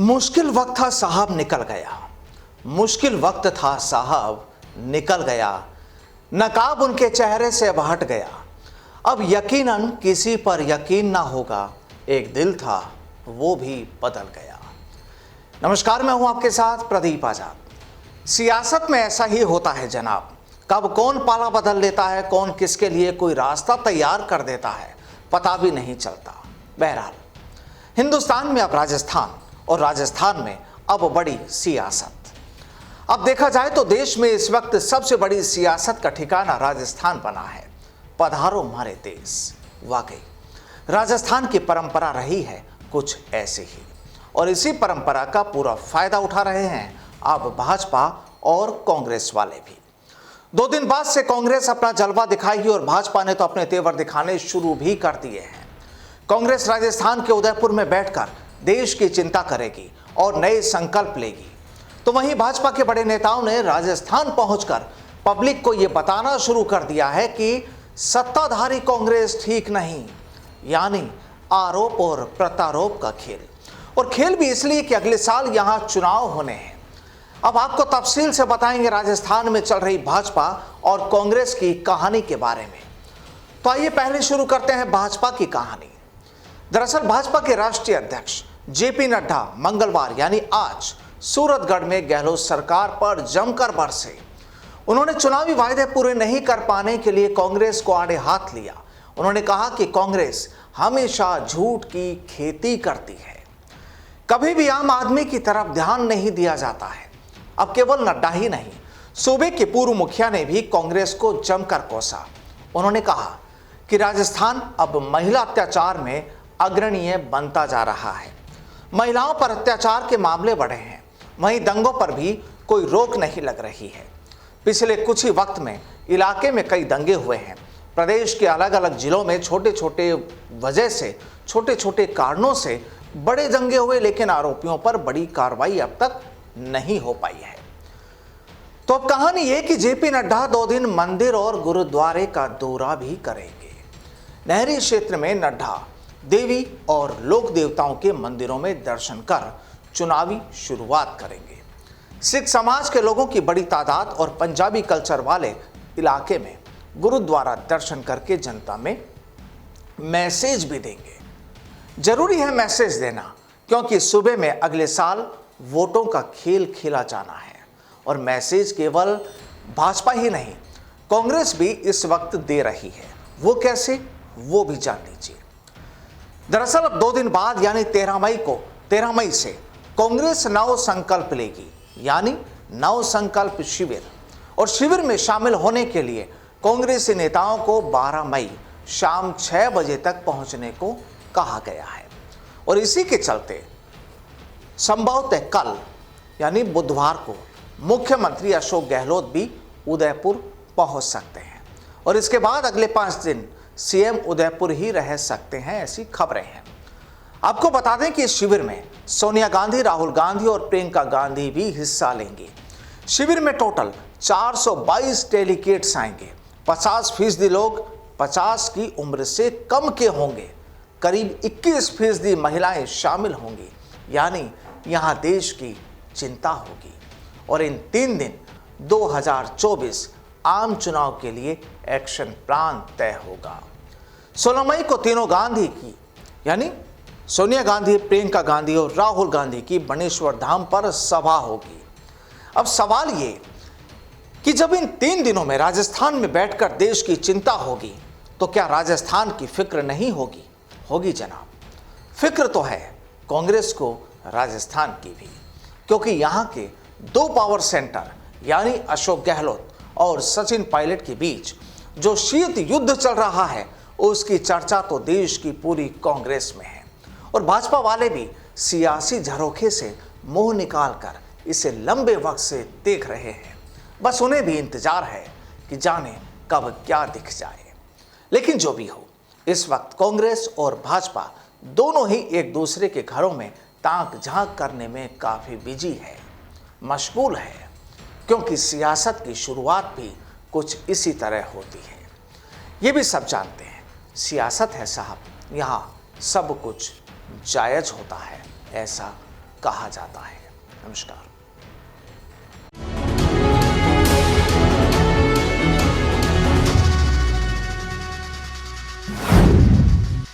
मुश्किल वक्त था साहब निकल गया। मुश्किल वक्त था साहब निकल गया। नकाब उनके चेहरे से अब हट गया। अब यकीनन किसी पर यकीन ना होगा। एक दिल था वो भी बदल गया। नमस्कार, मैं हूं आपके साथ प्रदीप आजाद। सियासत में ऐसा ही होता है जनाब। कब कौन पाला बदल लेता है, कौन किसके लिए कोई रास्ता तैयार कर देता है, पता भी नहीं चलता। बहरहाल हिंदुस्तान में अब राजस्थान और राजस्थान में अब बड़ी सियासत। अब देखा जाए तो देश में इस वक्त सबसे बड़ी सियासत का ठिकाना राजस्थान बना है। पधारो हमारे देश। वाकई राजस्थान की परंपरा रही है कुछ ऐसे ही, और इसी परंपरा का पूरा फायदा उठा रहे हैं अब भाजपा और कांग्रेस वाले भी। 2 दिन बाद से कांग्रेस अपना जलवा दिखाएगी और भाजपा ने तो अपने तेवर दिखाने शुरू भी कर दिए हैं। कांग्रेस राजस्थान के उदयपुर में बैठकर देश की चिंता करेगी और नए संकल्प लेगी, तो वहीं भाजपा के बड़े नेताओं ने राजस्थान पहुंचकर पब्लिक को यह बताना शुरू कर दिया है कि सत्ताधारी कांग्रेस ठीक नहीं, यानी आरोप और प्रत्यारोप का खेल। और खेल भी इसलिए कि अगले साल यहां चुनाव होने हैं। अब आपको तफसील से बताएंगे राजस्थान में चल रही भाजपा और कांग्रेस की कहानी के बारे में। तो आइए पहले शुरू करते हैं भाजपा की कहानी। दरअसल भाजपा के राष्ट्रीय अध्यक्ष जेपी नड्डा मंगलवार यानी आज सूरतगढ़ में गहलोत सरकार पर जमकर बरसे। उन्होंने चुनावी वायदे पूरे नहीं कर पाने के लिए कांग्रेस को आड़े हाथ लिया। उन्होंने कहा कि कांग्रेस हमेशा झूठ की खेती करती है, कभी भी आम आदमी की तरफ ध्यान नहीं दिया जाता है। अब केवल नड्डा ही नहीं, सूबे के पूर्व मुखिया ने भी कांग्रेस को जमकर कोसा। उन्होंने कहा कि राजस्थान अब महिला अत्याचार में अग्रणीय बनता जा रहा है। महिलाओं पर अत्याचार के मामले बढ़े हैं, वहीं दंगों पर भी कोई रोक नहीं लग रही है। पिछले कुछ ही वक्त में इलाके में कई दंगे हुए हैं। प्रदेश के अलग अलग जिलों में छोटे छोटे कारणों से बड़े दंगे हुए, लेकिन आरोपियों पर बड़ी कार्रवाई अब तक नहीं हो पाई है। तो अब कहानी यह कि जेपी नड्डा 2 दिन मंदिर और गुरुद्वारे का दौरा भी करेंगे। नहरी क्षेत्र में नड्डा देवी और लोक देवताओं के मंदिरों में दर्शन कर चुनावी शुरुआत करेंगे। सिख समाज के लोगों की बड़ी तादाद और पंजाबी कल्चर वाले इलाके में गुरुद्वारा दर्शन करके जनता में मैसेज भी देंगे। जरूरी है मैसेज देना, क्योंकि सूबे में अगले साल वोटों का खेल खेला जाना है। और मैसेज केवल भाजपा ही नहीं, कांग्रेस भी इस वक्त दे रही है। वो कैसे, वो भी जान लीजिए। दरअसल अब 2 दिन बाद यानी 13 मई से कांग्रेस नव संकल्प लेगी, यानी नव संकल्प शिविर। और शिविर में शामिल होने के लिए कांग्रेसी नेताओं को 12 मई शाम 6 बजे तक पहुंचने को कहा गया है। और इसी के चलते संभवतः कल यानी बुधवार को मुख्यमंत्री अशोक गहलोत भी उदयपुर पहुंच सकते हैं। और इसके बाद अगले 5 दिन सीएम उदयपुर ही रह सकते हैं, ऐसी खबरें हैं। आपको बता दें कि इस शिविर में सोनिया गांधी, राहुल गांधी और प्रियंका गांधी भी हिस्सा लेंगे। शिविर में टोटल 422 डेलीगेट्स आएंगे। 50% लोग 50 की उम्र से कम के होंगे। करीब 21% महिलाएं शामिल होंगी, यानी यहां देश की चिंता होगी। और इन 3 दिन 2024 आम चुनाव के लिए एक्शन प्लान तय होगा। 16 मई को तीनों गांधी की यानी सोनिया गांधी, प्रियंका गांधी और राहुल गांधी की बनेश्वर धाम पर सभा होगी। अब सवाल ये कि जब इन 3 दिनों में राजस्थान में बैठकर देश की चिंता होगी, तो क्या राजस्थान की फिक्र नहीं होगी? होगी जनाब। फिक्र तो है कांग्रेस को राजस्थान की भी, क्योंकि यहां के 2 पावर सेंटर यानी अशोक गहलोत और सचिन पायलट के बीच जो शीत युद्ध चल रहा है, उसकी चर्चा तो देश की पूरी कांग्रेस में है। और भाजपा वाले भी सियासी झरोखे से मुंह निकालकर इसे लंबे वक्त से देख रहे हैं। बस उन्हें भी इंतजार है कि जाने कब क्या दिख जाए। लेकिन जो भी हो, इस वक्त कांग्रेस और भाजपा दोनों ही एक दूसरे के घरों में ताक झांक करने में काफी बिजी है, मशगूल है, क्योंकि सियासत की शुरुआत भी कुछ इसी तरह होती है। ये भी सब जानते हैं, सियासत है साहब, यहाँ सब कुछ जायज होता है, ऐसा कहा जाता है। नमस्कार।